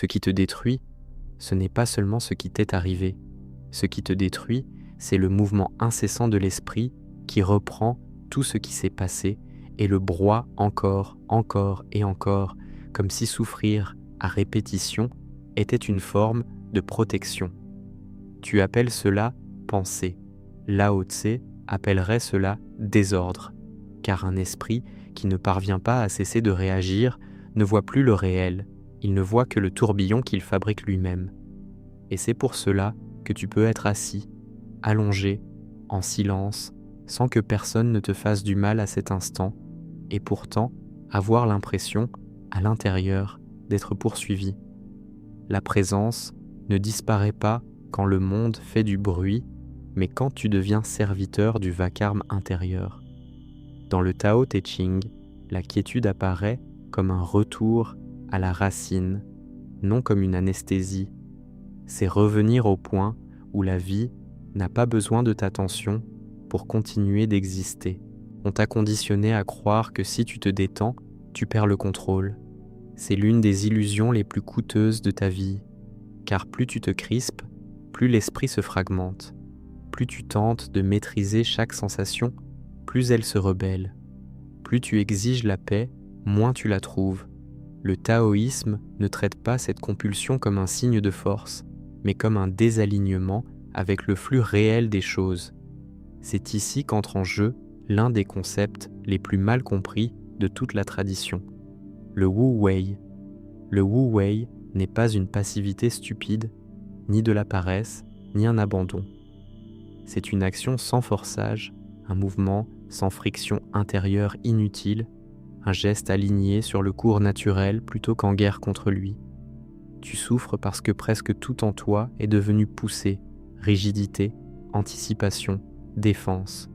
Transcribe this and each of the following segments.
Ce qui te détruit, ce n'est pas seulement ce qui t'est arrivé. Ce qui te détruit, c'est le mouvement incessant de l'esprit qui reprend tout ce qui s'est passé et le broie encore, encore et encore, comme si souffrir à répétition était une forme de protection. Tu appelles cela pensée. Lao Tse appellerait cela désordre, car un esprit qui ne parvient pas à cesser de réagir ne voit plus le réel, il ne voit que le tourbillon qu'il fabrique lui-même. Et c'est pour cela que tu peux être assis, allongé, en silence, sans que personne ne te fasse du mal à cet instant, et pourtant avoir l'impression, à l'intérieur, d'être poursuivi. La présence ne disparaît pas quand le monde fait du bruit, mais quand tu deviens serviteur du vacarme intérieur. Dans le Tao Te Ching, la quiétude apparaît comme un retour à la racine, non comme une anesthésie. C'est revenir au point où la vie n'a pas besoin de ta tension pour continuer d'exister. On t'a conditionné à croire que si tu te détends, tu perds le contrôle. C'est l'une des illusions les plus coûteuses de ta vie, car plus tu te crispes, plus l'esprit se fragmente. Plus tu tentes de maîtriser chaque sensation, plus elle se rebelle. Plus tu exiges la paix, moins tu la trouves. Le taoïsme ne traite pas cette compulsion comme un signe de force, mais comme un désalignement avec le flux réel des choses. C'est ici qu'entre en jeu l'un des concepts les plus mal compris de toute la tradition, le Wu Wei. Le Wu Wei n'est pas une passivité stupide, ni de la paresse, ni un abandon. C'est une action sans forçage, un mouvement sans friction intérieure inutile, un geste aligné sur le cours naturel plutôt qu'en guerre contre lui. Tu souffres parce que presque tout en toi est devenu poussé, rigidité, anticipation, défense.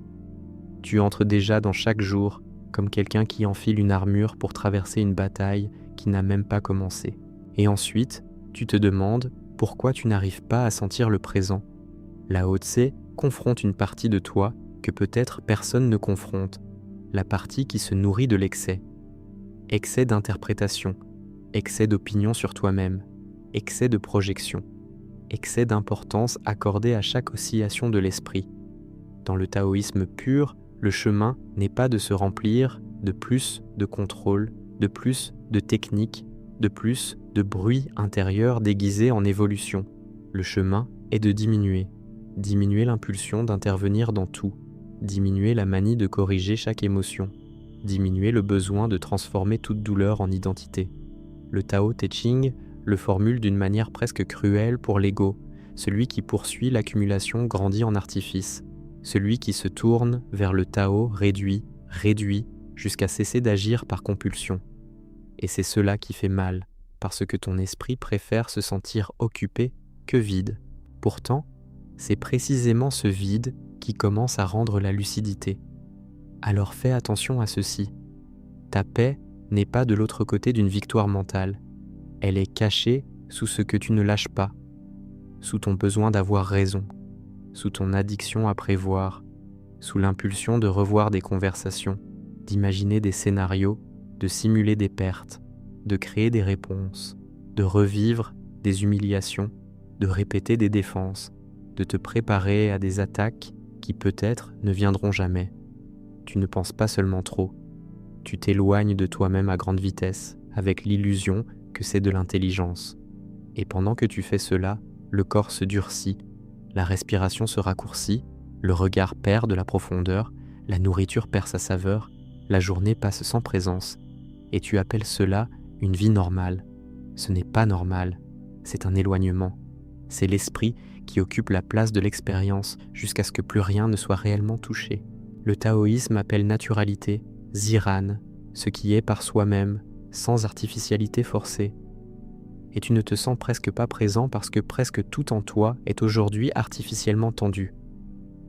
Tu entres déjà dans chaque jour comme quelqu'un qui enfile une armure pour traverser une bataille qui n'a même pas commencé. Et ensuite, tu te demandes pourquoi tu n'arrives pas à sentir le présent. Lao Tse confronte une partie de toi que peut-être personne ne confronte, la partie qui se nourrit de l'excès. Excès d'interprétation, excès d'opinion sur toi-même, excès de projection, excès d'importance accordée à chaque oscillation de l'esprit. Dans le taoïsme pur, le chemin n'est pas de se remplir de plus de contrôle, de plus de technique, de plus de bruit intérieur déguisé en évolution. Le chemin est de diminuer l'impulsion d'intervenir dans tout, diminuer la manie de corriger chaque émotion, diminuer le besoin de transformer toute douleur en identité. Le Tao Te Ching le formule d'une manière presque cruelle pour l'ego, celui qui poursuit l'accumulation grandit en artifice, celui qui se tourne vers le Tao réduit, jusqu'à cesser d'agir par compulsion. Et c'est cela qui fait mal, parce que ton esprit préfère se sentir occupé que vide. Pourtant, c'est précisément ce vide qui commence à rendre la lucidité. Alors fais attention à ceci. Ta paix n'est pas de l'autre côté d'une victoire mentale. Elle est cachée sous ce que tu ne lâches pas, sous ton besoin d'avoir raison, sous ton addiction à prévoir, sous l'impulsion de revoir des conversations, d'imaginer des scénarios, de simuler des pertes, de créer des réponses, de revivre des humiliations, de répéter des défenses, de te préparer à des attaques qui peut-être ne viendront jamais. Tu ne penses pas seulement trop, tu t'éloignes de toi-même à grande vitesse, avec l'illusion que c'est de l'intelligence. Et pendant que tu fais cela, le corps se durcit, la respiration se raccourcit, le regard perd de la profondeur, la nourriture perd sa saveur, la journée passe sans présence, et tu appelles cela une vie normale. Ce n'est pas normal, c'est un éloignement. C'est l'esprit qui occupe la place de l'expérience jusqu'à ce que plus rien ne soit réellement touché. Le taoïsme appelle naturalité, ziran, ce qui est par soi-même, sans artificialité forcée. Et tu ne te sens presque pas présent parce que presque tout en toi est aujourd'hui artificiellement tendu.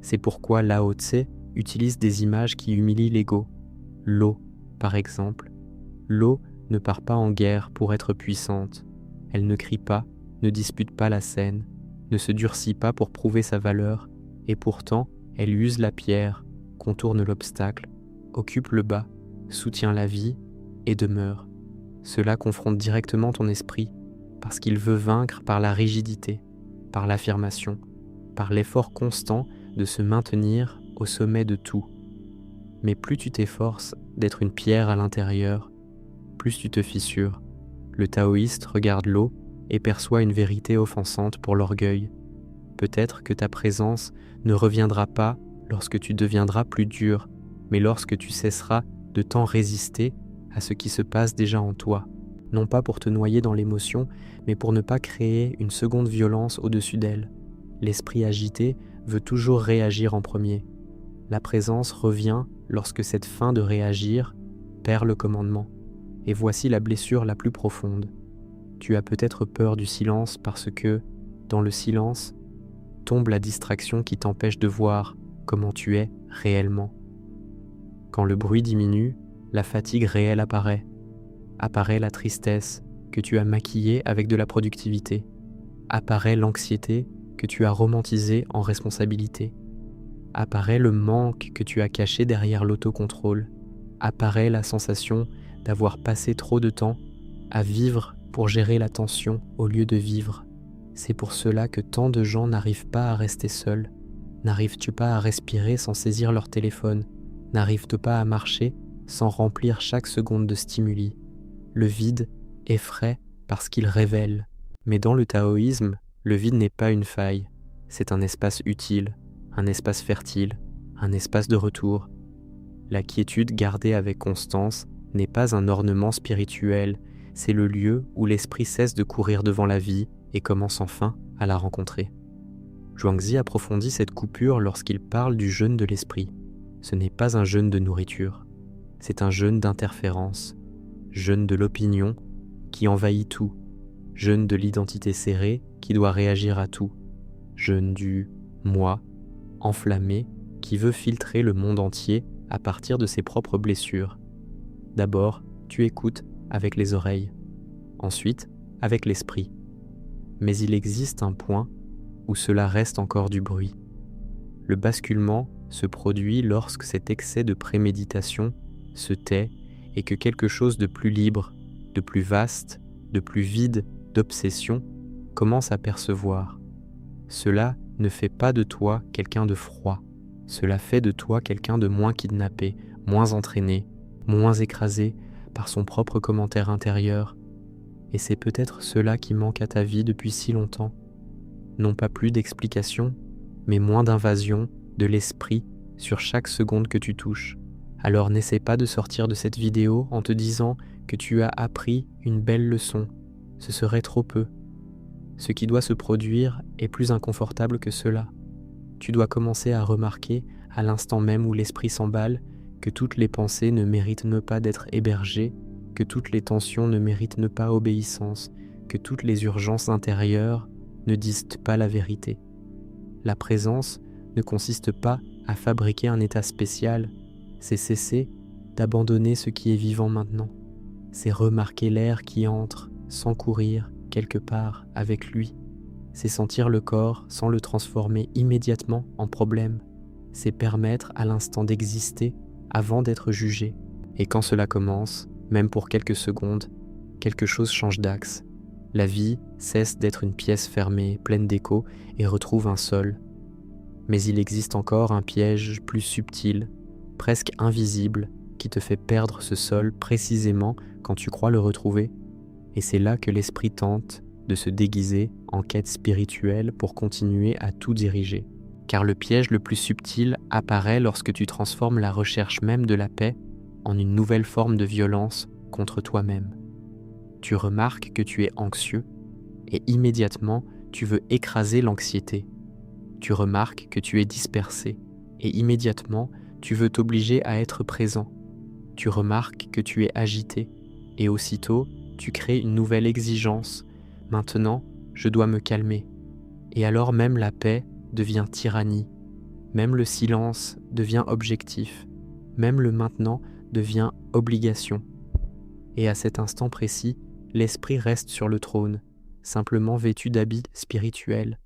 C'est pourquoi Lao Tse utilise des images qui humilient l'ego. L'eau, par exemple. L'eau ne part pas en guerre pour être puissante. Elle ne crie pas, ne dispute pas la scène, ne se durcit pas pour prouver sa valeur, et pourtant elle use la pierre, contourne l'obstacle, occupe le bas, soutient la vie et demeure. Cela confronte directement ton esprit, parce qu'il veut vaincre par la rigidité, par l'affirmation, par l'effort constant de se maintenir au sommet de tout. Mais plus tu t'efforces d'être une pierre à l'intérieur, plus tu te fissures. Le taoïste regarde l'eau et perçoit une vérité offensante pour l'orgueil. Peut-être que ta présence ne reviendra pas lorsque tu deviendras plus dur, mais lorsque tu cesseras de tant résister à ce qui se passe déjà en toi, non pas pour te noyer dans l'émotion, mais pour ne pas créer une seconde violence au-dessus d'elle. L'esprit agité veut toujours réagir en premier. La présence revient lorsque cette fin de réagir perd le commandement. Et voici la blessure la plus profonde. Tu as peut-être peur du silence parce que, dans le silence, tombe la distraction qui t'empêche de voir comment tu es réellement. Quand le bruit diminue, la fatigue réelle apparaît. Apparaît la tristesse que tu as maquillée avec de la productivité. Apparaît l'anxiété que tu as romantisée en responsabilité. Apparaît le manque que tu as caché derrière l'autocontrôle. Apparaît la sensation d'avoir passé trop de temps à vivre pour gérer la tension au lieu de vivre. C'est pour cela que tant de gens n'arrivent pas à rester seuls. N'arrives-tu pas à respirer sans saisir leur téléphone? N'arrives-tu pas à marcher sans remplir chaque seconde de stimuli? Le vide effraie parce qu'il révèle. Mais dans le taoïsme, le vide n'est pas une faille. C'est un espace utile, un espace fertile, un espace de retour. La quiétude gardée avec constance n'est pas un ornement spirituel, c'est le lieu où l'esprit cesse de courir devant la vie et commence enfin à la rencontrer. Zhuangzi approfondit cette coupure lorsqu'il parle du jeûne de l'esprit. Ce n'est pas un jeûne de nourriture, c'est un jeûne d'interférence, jeûne de l'opinion qui envahit tout, jeûne de l'identité serrée qui doit réagir à tout, jeûne du moi enflammé qui veut filtrer le monde entier à partir de ses propres blessures. D'abord, tu écoutes avec les oreilles, ensuite avec l'esprit. Mais il existe un point où cela reste encore du bruit. Le basculement se produit lorsque cet excès de préméditation se tait et que quelque chose de plus libre, de plus vaste, de plus vide d'obsession commence à percevoir. Cela ne fait pas de toi quelqu'un de froid, cela fait de toi quelqu'un de moins kidnappé, moins entraîné, moins écrasé par son propre commentaire intérieur. Et c'est peut-être cela qui manque à ta vie depuis si longtemps. Non pas plus d'explications, mais moins d'invasion de l'esprit sur chaque seconde que tu touches. Alors n'essaie pas de sortir de cette vidéo en te disant que tu as appris une belle leçon. Ce serait trop peu. Ce qui doit se produire est plus inconfortable que cela. Tu dois commencer à remarquer, à l'instant même où l'esprit s'emballe, que toutes les pensées ne méritent pas d'être hébergées, que toutes les tensions ne méritent pas obéissance, que toutes les urgences intérieures ne disent pas la vérité. La présence ne consiste pas à fabriquer un état spécial, c'est cesser d'abandonner ce qui est vivant maintenant. C'est remarquer l'air qui entre sans courir quelque part avec lui. C'est sentir le corps sans le transformer immédiatement en problème. C'est permettre à l'instant d'exister avant d'être jugé. Et quand cela commence, même pour quelques secondes, quelque chose change d'axe. La vie cesse d'être une pièce fermée, pleine d'échos, et retrouve un sol. Mais il existe encore un piège plus subtil, presque invisible, qui te fait perdre ce sol précisément quand tu crois le retrouver. Et c'est là que l'esprit tente de se déguiser en quête spirituelle pour continuer à tout diriger. Car le piège le plus subtil apparaît lorsque tu transformes la recherche même de la paix en une nouvelle forme de violence contre toi-même. Tu remarques que tu es anxieux et immédiatement tu veux écraser l'anxiété. Tu remarques que tu es dispersé et immédiatement tu veux t'obliger à être présent. Tu remarques que tu es agité et aussitôt tu crées une nouvelle exigence. Maintenant, je dois me calmer. Et alors même la paix devient tyrannie. Même le silence devient objectif. Même le maintenant devient obligation. Et à cet instant précis, l'esprit reste sur le trône, simplement vêtu d'habits spirituels.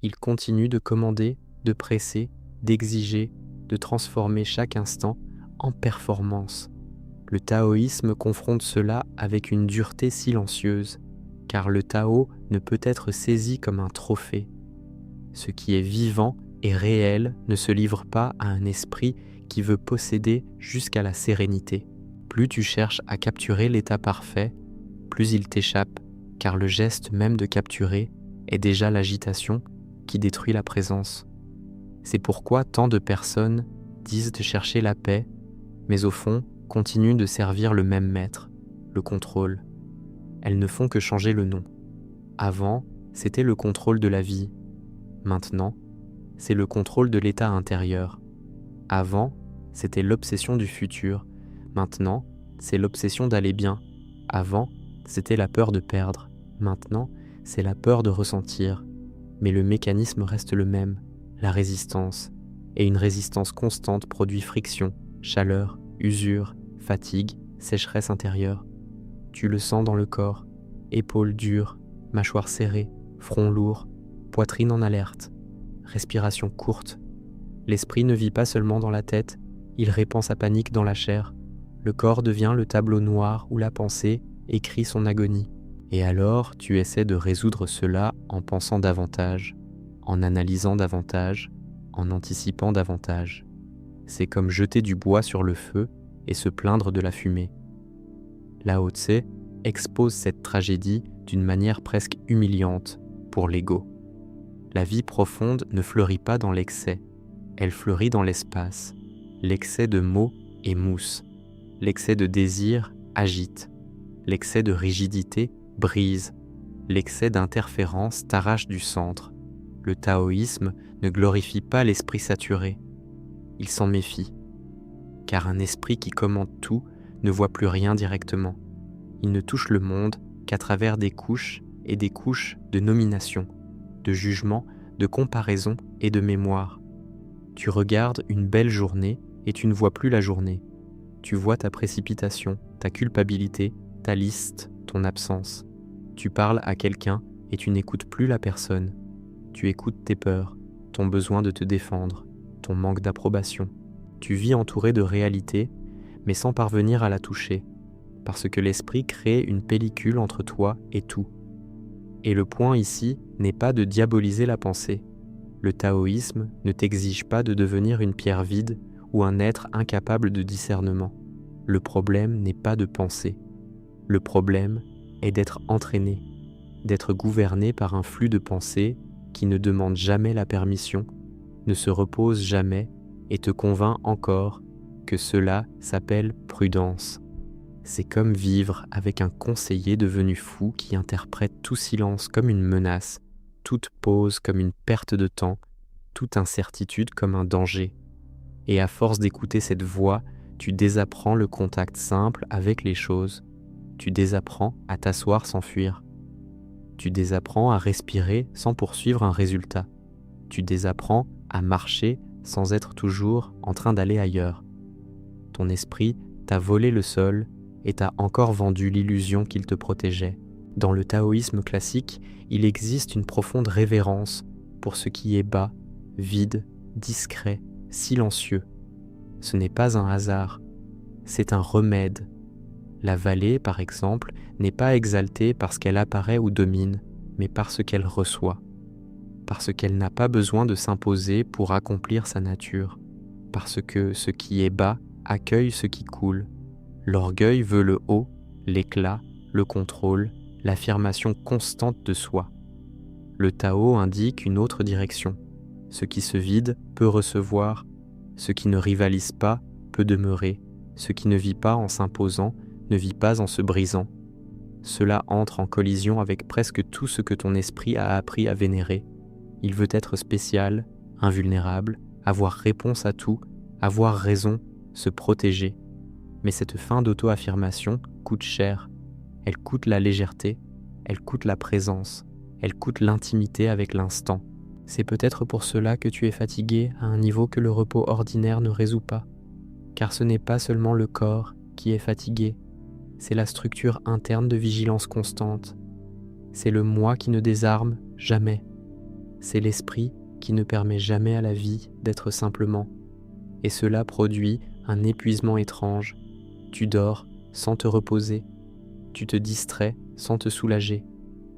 Il continue de commander, de presser, d'exiger, de transformer chaque instant en performance. Le taoïsme confronte cela avec une dureté silencieuse, car le Tao ne peut être saisi comme un trophée. Ce qui est vivant et réel ne se livre pas à un esprit qui veut posséder jusqu'à la sérénité. Plus tu cherches à capturer l'état parfait, plus il t'échappe, car le geste même de capturer est déjà l'agitation qui détruit la présence. C'est pourquoi tant de personnes disent de chercher la paix, mais au fond continuent de servir le même maître, le contrôle. Elles ne font que changer le nom. Avant, c'était le contrôle de la vie. Maintenant, c'est le contrôle de l'état intérieur. Avant, c'était l'obsession du futur. Maintenant, c'est l'obsession d'aller bien. Avant, c'était la peur de perdre. Maintenant, c'est la peur de ressentir. Mais le mécanisme reste le même, la résistance. Et une résistance constante produit friction, chaleur, usure, fatigue, sécheresse intérieure. Tu le sens dans le corps, épaules dures, mâchoire serrée, front lourd, poitrine en alerte, respiration courte. L'esprit ne vit pas seulement dans la tête, il répand sa panique dans la chair. Le corps devient le tableau noir où la pensée écrit son agonie. Et alors, tu essaies de résoudre cela en pensant davantage, en analysant davantage, en anticipant davantage. C'est comme jeter du bois sur le feu et se plaindre de la fumée. Lao Tse expose cette tragédie d'une manière presque humiliante pour l'ego. La vie profonde ne fleurit pas dans l'excès, elle fleurit dans l'espace. L'excès de mots émousse, l'excès de désir agite, l'excès de rigidité brise, l'excès d'interférence t'arrache du centre. Le taoïsme ne glorifie pas l'esprit saturé, il s'en méfie, car un esprit qui commande tout ne voit plus rien directement. Il ne touche le monde qu'à travers des couches et des couches de nomination, de jugement, de comparaison et de mémoire. Tu regardes une belle journée et tu ne vois plus la journée. Tu vois ta précipitation, ta culpabilité, ta liste, ton absence. Tu parles à quelqu'un et tu n'écoutes plus la personne. Tu écoutes tes peurs, ton besoin de te défendre, ton manque d'approbation. Tu vis entouré de réalité, mais sans parvenir à la toucher, parce que l'esprit crée une pellicule entre toi et tout. Et le point ici n'est pas de diaboliser la pensée. Le taoïsme ne t'exige pas de devenir une pierre vide ou un être incapable de discernement. Le problème n'est pas de penser. Le problème est d'être entraîné, d'être gouverné par un flux de pensée qui ne demande jamais la permission, ne se repose jamais et te convainc encore que cela s'appelle prudence. C'est comme vivre avec un conseiller devenu fou qui interprète tout silence comme une menace, toute pause comme une perte de temps, toute incertitude comme un danger. Et à force d'écouter cette voix, tu désapprends le contact simple avec les choses. Tu désapprends à t'asseoir sans fuir. Tu désapprends à respirer sans poursuivre un résultat. Tu désapprends à marcher sans être toujours en train d'aller ailleurs. Ton esprit t'a volé le sol et t'a encore vendu l'illusion qu'il te protégeait. Dans le taoïsme classique, il existe une profonde révérence pour ce qui est bas, vide, discret, silencieux. Ce n'est pas un hasard, c'est un remède. La vallée, par exemple, n'est pas exaltée parce qu'elle apparaît ou domine, mais parce qu'elle reçoit, parce qu'elle n'a pas besoin de s'imposer pour accomplir sa nature, parce que ce qui est bas accueille ce qui coule. L'orgueil veut le haut, l'éclat, le contrôle, l'affirmation constante de soi. Le Tao indique une autre direction. Ce qui se vide peut recevoir, ce qui ne rivalise pas peut demeurer, ce qui ne vit pas en s'imposant ne vit pas en se brisant. Cela entre en collision avec presque tout ce que ton esprit a appris à vénérer. Il veut être spécial, invulnérable, avoir réponse à tout, avoir raison, se protéger. Mais cette fin d'auto-affirmation coûte cher. Elle coûte la légèreté, elle coûte la présence, elle coûte l'intimité avec l'instant. C'est peut-être pour cela que tu es fatigué à un niveau que le repos ordinaire ne résout pas. Car ce n'est pas seulement le corps qui est fatigué, c'est la structure interne de vigilance constante. C'est le moi qui ne désarme jamais. C'est l'esprit qui ne permet jamais à la vie d'être simplement. Et cela produit un épuisement étrange. Tu dors sans te reposer. Tu te distrais sans te soulager.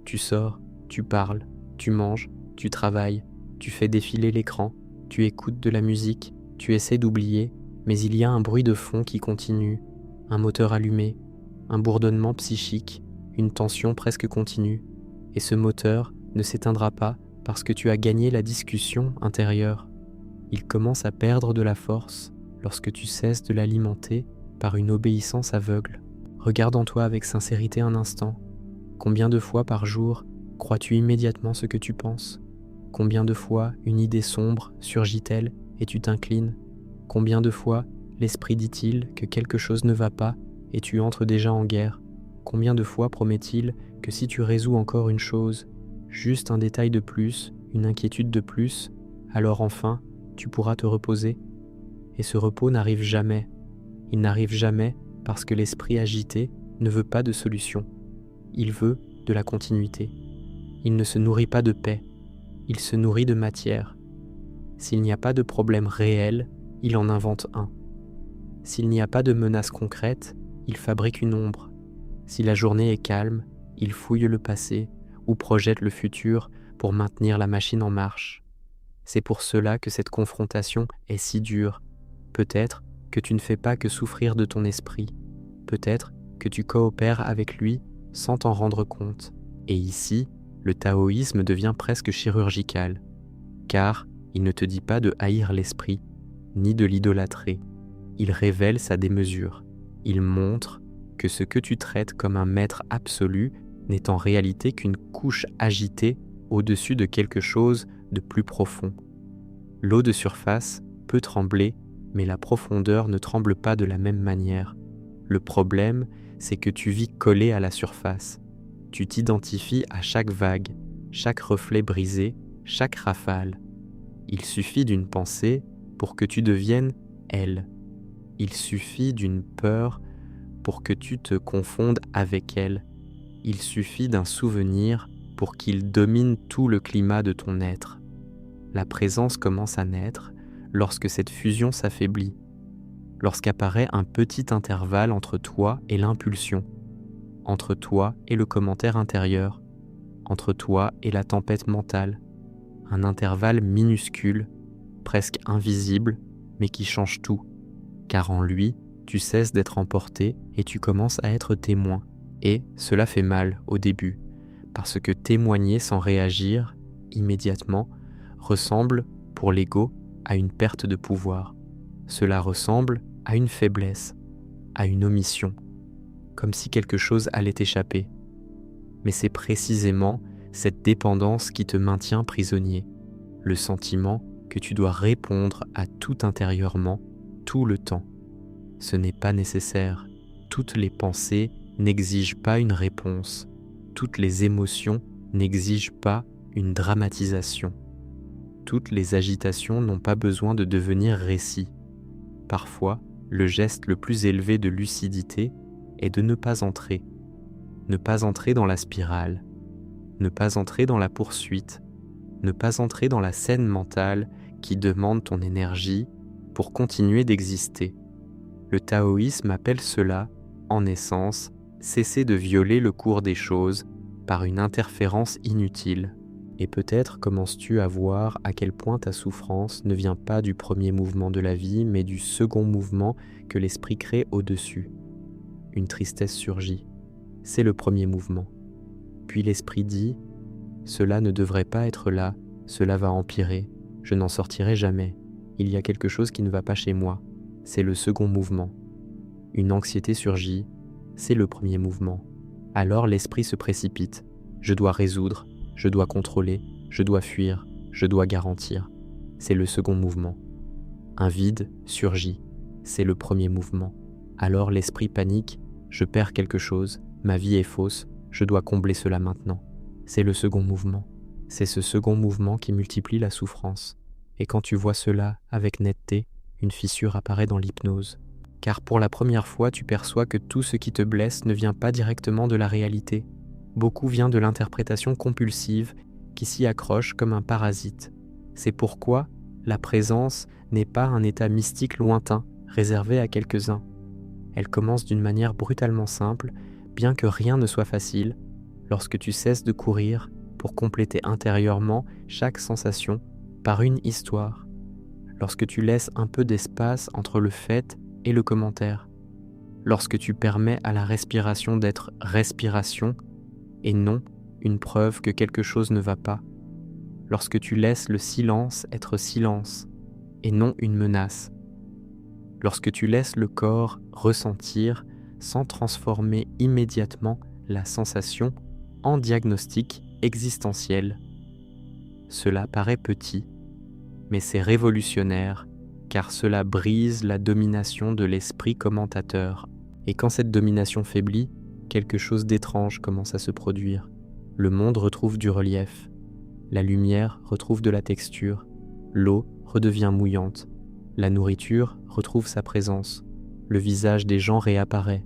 Tu sors, tu parles, tu manges, tu travailles, tu fais défiler l'écran, tu écoutes de la musique, tu essaies d'oublier, mais il y a un bruit de fond qui continue, un moteur allumé, un bourdonnement psychique, une tension presque continue. Et ce moteur ne s'éteindra pas parce que tu as gagné la discussion intérieure. Il commence à perdre de la force lorsque tu cesses de l'alimenter par une obéissance aveugle. Regarde en toi avec sincérité un instant. Combien de fois par jour crois-tu immédiatement ce que tu penses ? Combien de fois une idée sombre surgit-elle et tu t'inclines ? Combien de fois l'esprit dit-il que quelque chose ne va pas et tu entres déjà en guerre ? Combien de fois promet-il que si tu résous encore une chose, juste un détail de plus, une inquiétude de plus, alors enfin tu pourras te reposer ? Et ce repos n'arrive jamais. Il n'arrive jamais parce que l'esprit agité ne veut pas de solution. Il veut de la continuité. Il ne se nourrit pas de paix. Il se nourrit de matière. S'il n'y a pas de problème réel, il en invente un. S'il n'y a pas de menace concrète, il fabrique une ombre. Si la journée est calme, il fouille le passé ou projette le futur pour maintenir la machine en marche. C'est pour cela que cette confrontation est si dure. Peut-être que tu ne fais pas que souffrir de ton esprit. Peut-être que tu coopères avec lui sans t'en rendre compte. Et ici, le taoïsme devient presque chirurgical, car il ne te dit pas de haïr l'esprit, ni de l'idolâtrer. Il révèle sa démesure. Il montre que ce que tu traites comme un maître absolu n'est en réalité qu'une couche agitée au-dessus de quelque chose de plus profond. L'eau de surface peut trembler, mais la profondeur ne tremble pas de la même manière. Le problème, c'est que tu vis collé à la surface. Tu t'identifies à chaque vague, chaque reflet brisé, chaque rafale. Il suffit d'une pensée pour que tu deviennes elle. Il suffit d'une peur pour que tu te confondes avec elle. Il suffit d'un souvenir pour qu'il domine tout le climat de ton être. La présence commence à naître lorsque cette fusion s'affaiblit, lorsqu'apparaît un petit intervalle entre toi et l'impulsion, entre toi et le commentaire intérieur, entre toi et la tempête mentale, un intervalle minuscule, presque invisible, mais qui change tout, car en lui, tu cesses d'être emporté et tu commences à être témoin. Et cela fait mal au début, parce que témoigner sans réagir, immédiatement, ressemble, pour l'ego, à une perte de pouvoir. Cela ressemble à une faiblesse, à une omission, comme si quelque chose allait échapper. Mais c'est précisément cette dépendance qui te maintient prisonnier, le sentiment que tu dois répondre à tout intérieurement, tout le temps. Ce n'est pas nécessaire. Toutes les pensées n'exigent pas une réponse. Toutes les émotions n'exigent pas une dramatisation. Toutes les agitations n'ont pas besoin de devenir récits. Parfois, le geste le plus élevé de lucidité est de ne pas entrer. Ne pas entrer dans la spirale. Ne pas entrer dans la poursuite. Ne pas entrer dans la scène mentale qui demande ton énergie pour continuer d'exister. Le taoïsme appelle cela, en essence, cesser de violer le cours des choses par une interférence inutile. Et peut-être commences-tu à voir à quel point ta souffrance ne vient pas du premier mouvement de la vie, mais du second mouvement que l'esprit crée au-dessus. Une tristesse surgit. C'est le premier mouvement. Puis l'esprit dit « Cela ne devrait pas être là, cela va empirer, je n'en sortirai jamais. Il y a quelque chose qui ne va pas chez moi. » C'est le second mouvement. Une anxiété surgit, c'est le premier mouvement. Alors l'esprit se précipite. Je dois résoudre, je dois contrôler, je dois fuir, je dois garantir. C'est le second mouvement. Un vide surgit, c'est le premier mouvement. Alors l'esprit panique, je perds quelque chose, ma vie est fausse, je dois combler cela maintenant. C'est le second mouvement. C'est ce second mouvement qui multiplie la souffrance. Et quand tu vois cela avec netteté, une fissure apparaît dans l'hypnose. Car pour la première fois, tu perçois que tout ce qui te blesse ne vient pas directement de la réalité. Beaucoup vient de l'interprétation compulsive qui s'y accroche comme un parasite. C'est pourquoi la présence n'est pas un état mystique lointain, réservé à quelques-uns. Elle commence d'une manière brutalement simple, bien que rien ne soit facile, lorsque tu cesses de courir pour compléter intérieurement chaque sensation par une histoire, lorsque tu laisses un peu d'espace entre le fait et le commentaire, lorsque tu permets à la respiration d'être respiration et non une preuve que quelque chose ne va pas, lorsque tu laisses le silence être silence et non une menace, lorsque tu laisses le corps ressentir sans transformer immédiatement la sensation en diagnostic existentiel. Cela paraît petit, mais c'est révolutionnaire, car cela brise la domination de l'esprit commentateur. Et quand cette domination faiblit, quelque chose d'étrange commence à se produire. Le monde retrouve du relief, la lumière retrouve de la texture, l'eau redevient mouillante, la nourriture retrouve sa présence, le visage des gens réapparaît,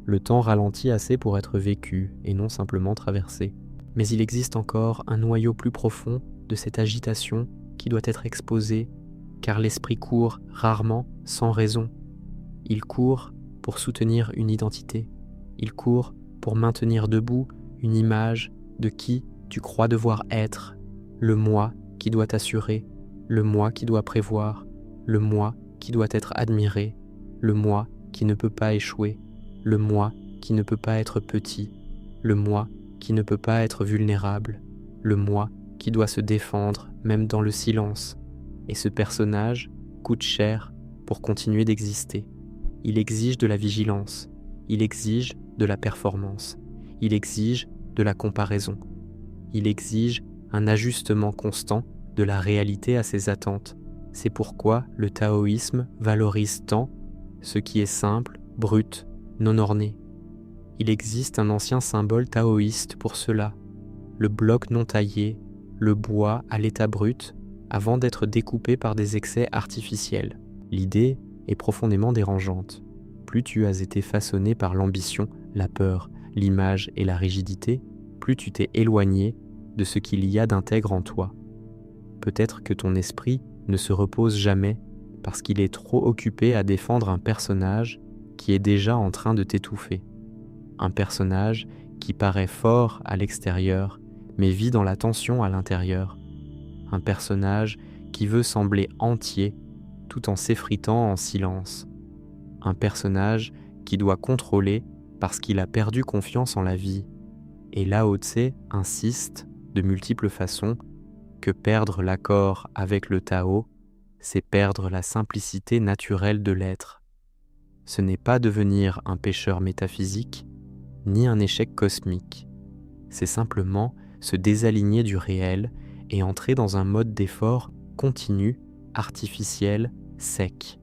le temps ralentit assez pour être vécu et non simplement traversé. Mais il existe encore un noyau plus profond de cette agitation qui doit être exposé, car l'esprit court rarement sans raison. Il court pour soutenir une identité, il court pour maintenir debout une image de qui tu crois devoir être, le moi qui doit t'assurer, le moi qui doit prévoir, le moi qui doit être admiré, le moi qui ne peut pas échouer, le moi qui ne peut pas être petit, le moi qui ne peut pas être vulnérable, le moi qui doit se défendre même dans le silence. Et ce personnage coûte cher pour continuer d'exister. Il exige de la vigilance, il exige de la performance, il exige de la comparaison, il exige un ajustement constant de la réalité à ses attentes. C'est pourquoi le taoïsme valorise tant ce qui est simple, brut, non orné. Il existe un ancien symbole taoïste pour cela, le bloc non taillé, le bois à l'état brut, avant d'être découpé par des excès artificiels. L'idée est profondément dérangeante. Plus tu as été façonné par l'ambition, la peur, l'image et la rigidité, plus tu t'es éloigné de ce qu'il y a d'intègre en toi. Peut-être que ton esprit ne se repose jamais parce qu'il est trop occupé à défendre un personnage qui est déjà en train de t'étouffer. Un personnage qui paraît fort à l'extérieur, mais vit dans la tension à l'intérieur. Un personnage qui veut sembler entier tout en s'effritant en silence. Un personnage qui doit contrôler parce qu'il a perdu confiance en la vie. Et Lao Tse insiste de multiples façons que perdre l'accord avec le Tao, c'est perdre la simplicité naturelle de l'être. Ce n'est pas devenir un pécheur métaphysique, ni un échec cosmique. C'est simplement se désaligner du réel et entrer dans un mode d'effort continu, artificiel, sec.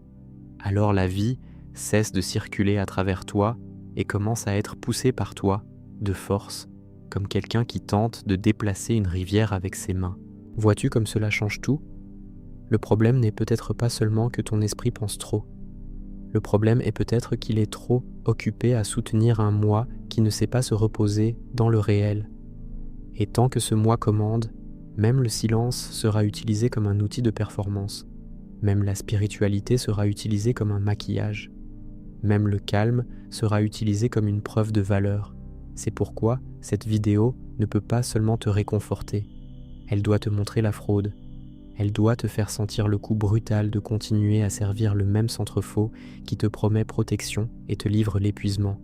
Alors la vie cesse de circuler à travers toi et commence à être poussée par toi, de force, comme quelqu'un qui tente de déplacer une rivière avec ses mains. Vois-tu comme cela change tout ? Le problème n'est peut-être pas seulement que ton esprit pense trop. Le problème est peut-être qu'il est trop occupé à soutenir un moi qui ne sait pas se reposer dans le réel. Et tant que ce moi commande, même le silence sera utilisé comme un outil de performance. Même la spiritualité sera utilisée comme un maquillage. Même le calme sera utilisé comme une preuve de valeur. C'est pourquoi cette vidéo ne peut pas seulement te réconforter. Elle doit te montrer la fraude. Elle doit te faire sentir le coup brutal de continuer à servir le même centre-faux qui te promet protection et te livre l'épuisement.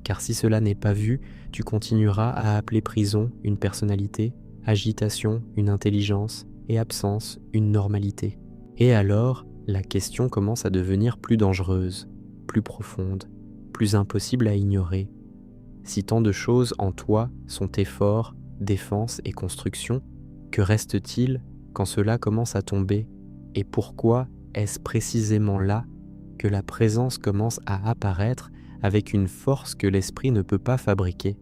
Car si cela n'est pas vu, tu continueras à appeler prison une personnalité, agitation une intelligence et absence une normalité. Et alors, la question commence à devenir plus dangereuse, plus profonde, plus impossible à ignorer. Si tant de choses en toi sont effort, défense et construction, que reste-t-il quand cela commence à tomber, et pourquoi est-ce précisément là que la présence commence à apparaître avec une force que l'esprit ne peut pas fabriquer ?